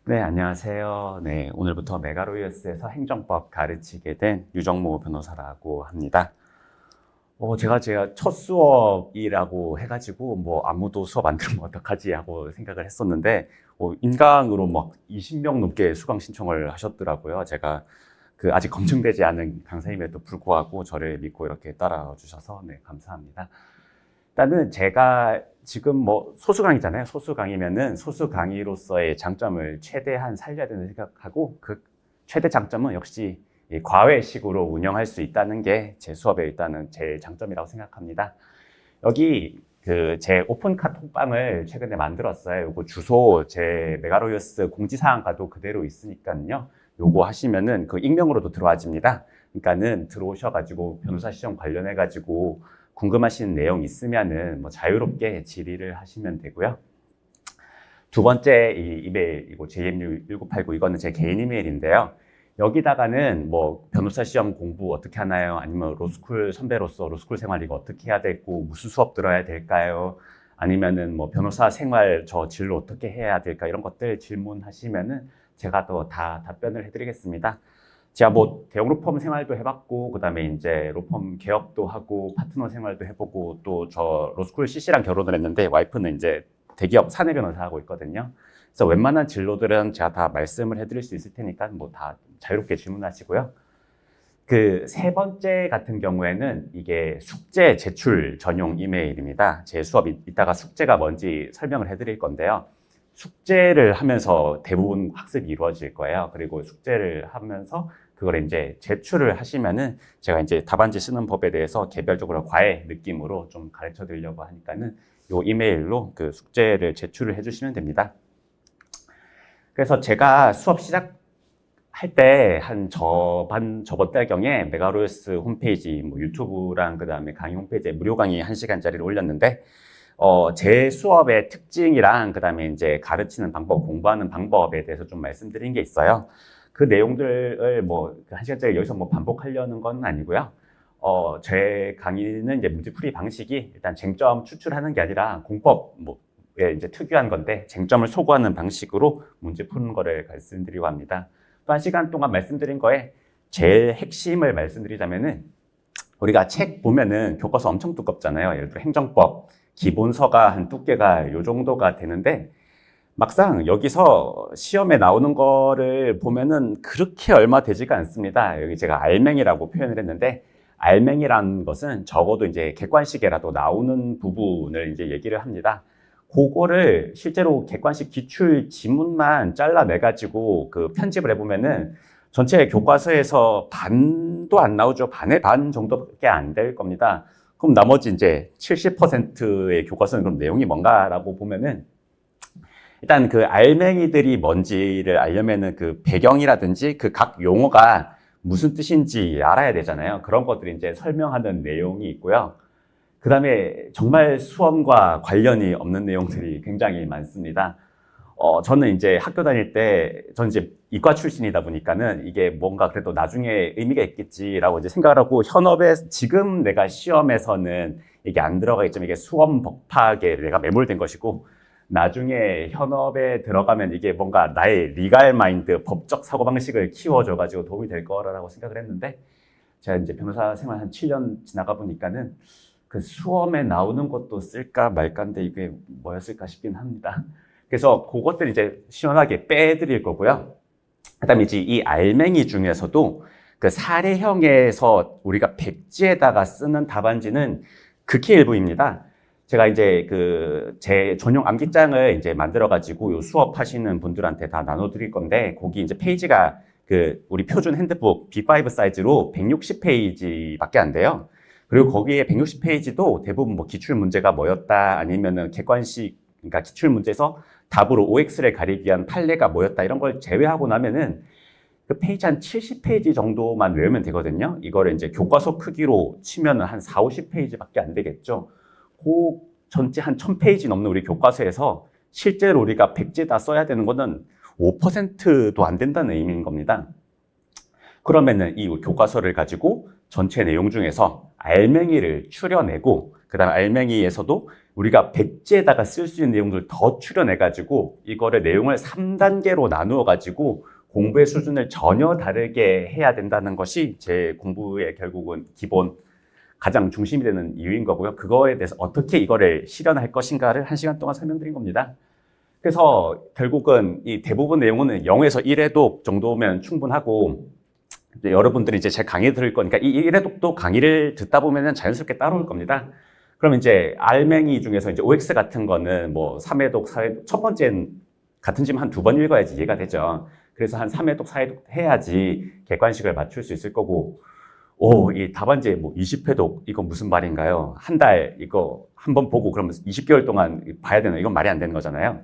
네, 안녕하세요. 네, 오늘부터 메가로이어스에서 행정법 가르치게 된 유정모 변호사라고 합니다. 제가 첫 수업이라고 해가지고, 아무도 수업 안 들으면 어떡하지 하고 생각을 했었는데, 인강으로 막 20명 넘게 수강 신청을 하셨더라고요. 제가 아직 검증되지 않은 강사임에도 불구하고 저를 믿고 이렇게 따라와 주셔서, 네, 감사합니다. 일단은 제가 지금 소수 강의잖아요. 소수 강의면은 소수 강의로서의 장점을 최대한 살려야 된다고 생각하고 그 최대 장점은 역시 이 과외식으로 운영할 수 있다는 게 제 수업에 일단은 제일 장점이라고 생각합니다. 여기 제 오픈 카톡방을 최근에 만들었어요. 요거 주소 제 메가로이어스 공지사항과도 그대로 있으니까요. 요거 하시면은 익명으로도 들어와집니다. 그러니까는 들어오셔가지고 변호사 시험 관련해가지고 궁금하신 내용 있으면은 자유롭게 질의를 하시면 되고요. 두 번째 이 이메일, 이거 JMU1989 이거는 제 개인 이메일인데요. 여기다가는 변호사 시험 공부 어떻게 하나요? 아니면 로스쿨 선배로서 로스쿨 생활 이거 어떻게 해야 되고 무슨 수업 들어야 될까요? 아니면은 변호사 생활 저 진로 어떻게 해야 될까? 이런 것들 질문하시면은 제가 또 다 답변을 해드리겠습니다. 제가 대형 로펌 생활도 해봤고, 그 다음에 이제 로펌 개업도 하고, 파트너 생활도 해보고, 또 저 로스쿨 CC랑 결혼을 했는데, 와이프는 이제 대기업 사내 변호사 하고 있거든요. 그래서 웬만한 진로들은 제가 다 말씀을 해드릴 수 있을 테니까 다 자유롭게 질문하시고요. 세 번째 같은 경우에는 이게 숙제 제출 전용 이메일입니다. 제 수업이 이따가 숙제가 뭔지 설명을 해드릴 건데요. 숙제를 하면서 대부분 학습이 이루어질 거예요. 그리고 숙제를 하면서 그걸 이제 제출을 하시면은 제가 이제 답안지 쓰는 법에 대해서 개별적으로 과외 느낌으로 좀 가르쳐 드리려고 하니까는 요 이메일로 숙제를 제출을 해주시면 됩니다. 그래서 제가 수업 시작할 때 저번 달경에 메가로이어스 홈페이지 유튜브랑 그다음에 강의 홈페이지에 무료 강의 1시간짜리를 올렸는데 제 수업의 특징이랑 그다음에 이제 가르치는 방법, 공부하는 방법에 대해서 좀 말씀드린 게 있어요. 그 내용들을 1시간짜리 여기서 반복하려는 건 아니고요. 제 강의는 이제 문제풀이 방식이 일단 쟁점 추출하는 게 아니라 공법 에 이제 특유한 건데 쟁점을 소구하는 방식으로 문제 푸는 거를 말씀드리고 합니다. 또 1시간 동안 말씀드린 거에 제일 핵심을 말씀드리자면은 우리가 책 보면은 교과서 엄청 두껍잖아요. 예를 들어 행정법 기본서가 한 두께가 요 정도가 되는데 막상 여기서 시험에 나오는 거를 보면은 그렇게 얼마 되지가 않습니다. 여기 제가 알맹이라고 표현을 했는데 알맹이라는 것은 적어도 이제 객관식에라도 나오는 부분을 이제 얘기를 합니다. 그거를 실제로 객관식 기출 지문만 잘라내가지고 편집을 해보면은 전체 교과서에서 반도 안 나오죠. 반의 반 정도밖에 안 될 겁니다. 그럼 나머지 이제 70%의 교과서는 그럼 내용이 뭔가라고 보면은 일단 알맹이들이 뭔지를 알려면은 배경이라든지 각 용어가 무슨 뜻인지 알아야 되잖아요. 그런 것들이 이제 설명하는 내용이 있고요. 그 다음에 정말 수험과 관련이 없는 내용들이 굉장히 많습니다. 저는 이제 학교 다닐 때, 저는 이제 이과 출신이다 보니까는 이게 뭔가 그래도 나중에 의미가 있겠지라고 이제 생각을 하고, 현업에, 지금 내가 시험에서는 이게 안 들어가 있지만 이게 수험 법학에 내가 매몰된 것이고, 나중에 현업에 들어가면 이게 뭔가 나의 리갈 마인드, 법적 사고방식을 키워줘가지고 도움이 될 거라고 생각을 했는데, 제가 이제 변호사 생활 한 7년 지나가 보니까는 수험에 나오는 것도 쓸까 말까인데 이게 뭐였을까 싶긴 합니다. 그래서 그것들 이제 시원하게 빼드릴 거고요. 그다음에 이제 이 알맹이 중에서도 사례형에서 우리가 백지에다가 쓰는 답안지는 극히 일부입니다. 제가 이제 제 전용 암기장을 이제 만들어가지고 요 수업하시는 분들한테 다 나눠드릴 건데, 거기 이제 페이지가 우리 표준 핸드북 B5 사이즈로 160페이지밖에 안 돼요. 그리고 거기에 160페이지도 대부분 기출 문제가 뭐였다, 아니면은 객관식, 그러니까 기출 문제에서 답으로 OX를 가리기 위한 판례가 뭐였다, 이런 걸 제외하고 나면은 페이지 한 70페이지 정도만 외우면 되거든요. 이거를 이제 교과서 크기로 치면은 한 4, 50페이지밖에 안 되겠죠. 그 전체 한 1000페이지 넘는 우리 교과서에서 실제로 우리가 백지에다 써야 되는 거는 5%도 안 된다는 의미인 겁니다. 그러면은 이 교과서를 가지고 전체 내용 중에서 알맹이를 추려내고, 그 다음에 알맹이에서도 우리가 백지에다가 쓸 수 있는 내용들 더 추려내가지고 이거를 내용을 3단계로 나누어가지고 공부의 수준을 전혀 다르게 해야 된다는 것이 제 공부의 결국은 기본 가장 중심이 되는 이유인 거고요. 그거에 대해서 어떻게 이거를 실현할 것인가를 1시간 동안 설명드린 겁니다. 그래서 결국은 이 대부분 내용은 0에서 1회독 정도면 충분하고, 이제 여러분들이 이제 제 강의 들을 거니까 이 1회독도 강의를 듣다 보면은 자연스럽게 따라올 겁니다. 그럼 이제 알맹이 중에서 이제 OX 같은 거는 뭐 3회독, 4회독, 첫 번째는 같은 집 한 2번 읽어야지 이해가 되죠. 그래서 한 3회독, 4회독 해야지 객관식을 맞출 수 있을 거고, 이 답안지 뭐 20회독, 이거 무슨 말인가요? 한 달 이거 한번 보고 그러면 20개월 동안 봐야 되나? 이건 말이 안 되는 거잖아요.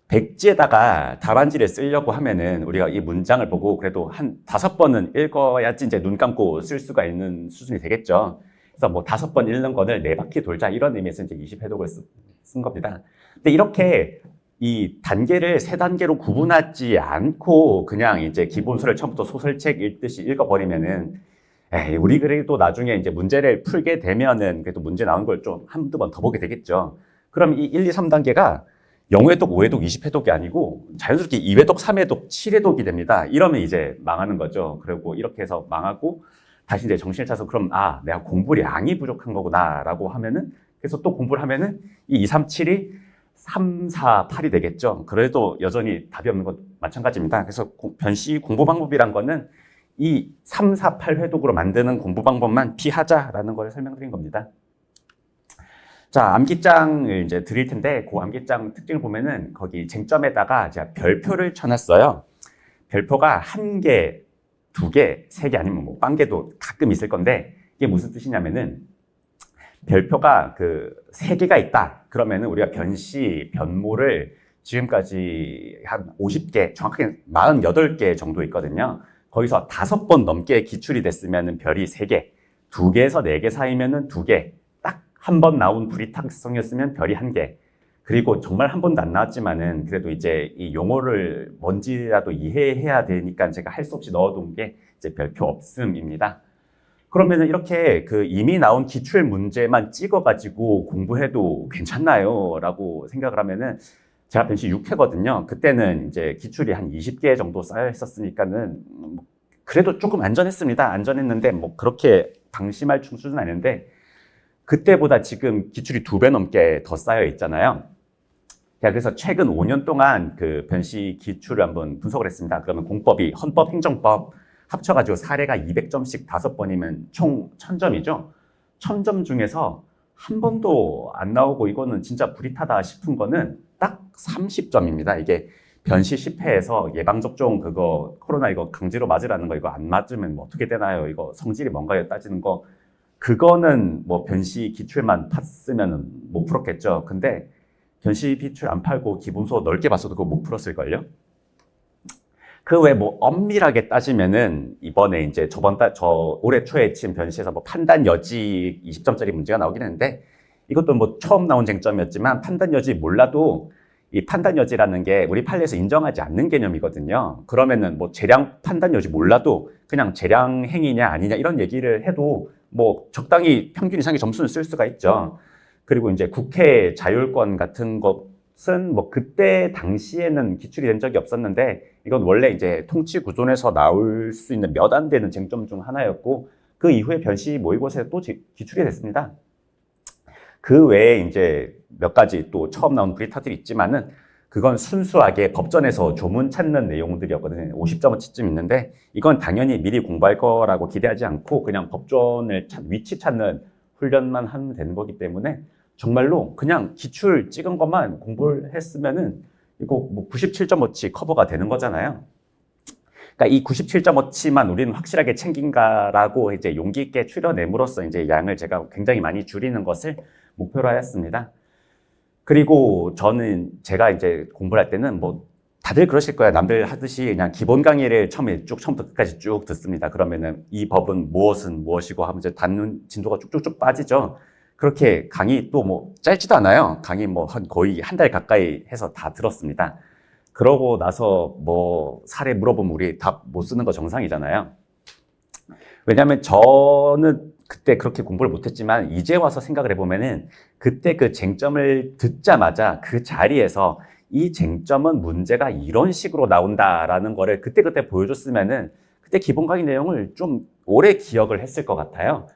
백지에다가 답안지를 쓰려고 하면은 우리가 이 문장을 보고 그래도 한 5번은 읽어야지 이제 눈 감고 쓸 수가 있는 수준이 되겠죠. 그래서 뭐 5번 읽는 거를 4바퀴 돌자 이런 의미에서 이제 20회독을 쓴 겁니다. 근데 이렇게 이 단계를 3단계로 구분하지 않고 그냥 이제 기본서를 처음부터 소설책 읽듯이 읽어버리면은 우리 그래도 나중에 이제 문제를 풀게 되면은 그래도 문제 나온 걸 좀 한두 번 더 보게 되겠죠. 그럼 이 1, 2, 3단계가 0회독, 5회독, 20회독이 아니고 자연스럽게 2회독, 3회독, 7회독이 됩니다. 이러면 이제 망하는 거죠. 그리고 이렇게 해서 망하고 다시 이제 정신을 차서 그럼 내가 공부량이 부족한 거구나 라고 하면은 그래서 또 공부를 하면은 이 2, 3, 7이 3, 4, 8이 되겠죠. 그래도 여전히 답이 없는 건 마찬가지입니다. 그래서 변시 공부 방법이란 거는 이 3, 4, 8회독으로 만드는 공부 방법만 피하자라는 걸 설명드린 겁니다. 자, 암기장을 이제 드릴 텐데 그 암기장 특징을 보면은 거기 쟁점에다가 제가 별표를 쳐놨어요. 별표가 1개, 2개, 3개 아니면 뭐 빵개도 가끔 있을 건데 이게 무슨 뜻이냐면은 별표가 3개가 있다. 그러면은 우리가 변시, 변모를 지금까지 한 50개, 정확하게 48개 정도 있거든요. 거기서 5번 넘게 기출이 됐으면은 별이 3개, 2개에서 4개 사이면은 2개, 딱 한 번 나온 불이탁성이었으면 별이 1개. 그리고 정말 한 번도 안 나왔지만은 그래도 이제 이 용어를 뭔지라도 이해해야 되니까 제가 할 수 없이 넣어둔 게 이제 별표 없음입니다. 그러면은 이렇게 이미 나온 기출 문제만 찍어가지고 공부해도 괜찮나요? 라고 생각을 하면은 제가 변시 6회거든요. 그때는 이제 기출이 한 20개 정도 쌓여 있었으니까는 그래도 조금 안전했습니다. 안전했는데 뭐 그렇게 방심할 수준은 아닌데 그때보다 지금 기출이 2배 넘게 더 쌓여 있잖아요. 그래서 최근 5년 동안 변시 기출을 한번 분석을 했습니다. 그러면 공법이 헌법, 행정법 합쳐가지고 사례가 200점씩 5번이면 총 1000점이죠. 1000점 중에서 한 번도 안 나오고 이거는 진짜 불이타다 싶은 거는 딱 30점입니다. 이게 변시 10회에서 예방접종 코로나 이거 강제로 맞으라는 거 이거 안 맞으면 뭐 어떻게 되나요? 이거 성질이 뭔가요? 따지는 거 그거는 뭐 변시 기출만 팠으면 못 풀었겠죠. 근데 변시 기출 안 팔고 기본서 넓게 봤어도 그거 못 풀었을걸요? 그 외에 뭐 엄밀하게 따지면은 이번에 이제 올해 초에 친 변시에서 뭐 판단 여지 20점짜리 문제가 나오긴 했는데 이것도 뭐 처음 나온 쟁점이었지만 판단 여지 몰라도 이 판단 여지라는 게 우리 판례에서 인정하지 않는 개념이거든요. 그러면은 뭐 재량 판단 여지 몰라도 그냥 재량 행위냐 아니냐 이런 얘기를 해도 뭐 적당히 평균 이상의 점수는 쓸 수가 있죠. 그리고 이제 국회 자율권 같은 것은 뭐 그때 당시에는 기출이 된 적이 없었는데 이건 원래 이제 통치 구조에서 나올 수 있는 몇 안 되는 쟁점 중 하나였고 그 이후에 변시 모의고사에 또 기출이 됐습니다. 그 외에 이제 몇 가지 또 처음 나온 불이타들이 있지만은 그건 순수하게 법전에서 조문 찾는 내용들이었거든요. 50점어치쯤 있는데 이건 당연히 미리 공부할 거라고 기대하지 않고 그냥 법전을 위치 찾는 훈련만 하면 되는 거기 때문에 정말로 그냥 기출 찍은 것만 공부를 했으면은 이거 뭐 97점어치 커버가 되는 거잖아요. 그러니까 이 97점어치만 우리는 확실하게 챙긴가라고 이제 용기 있게 추려냄으로써 이제 양을 제가 굉장히 많이 줄이는 것을 목표로 하였습니다. 그리고 제가 이제 공부를 할 때는 뭐 다들 그러실 거예요. 남들 하듯이 그냥 기본 강의를 처음부터 끝까지 쭉 듣습니다. 그러면은 이 법은 무엇은 무엇이고 하면 이제 듣는 진도가 쭉쭉쭉 빠지죠. 그렇게 강의 또 뭐 짧지도 않아요. 강의 뭐 거의 한 달 가까이 해서 다 들었습니다. 그러고 나서 뭐 사례 물어보면 우리 답 못 쓰는 거 정상이잖아요. 왜냐하면 저는 그때 그렇게 공부를 못했지만 이제 와서 생각을 해보면은 그때 그 쟁점을 듣자마자 그 자리에서 이 쟁점은 문제가 이런 식으로 나온다라는 거를 그때그때 보여줬으면은 그때 기본 강의 내용을 좀 오래 기억을 했을 것 같아요.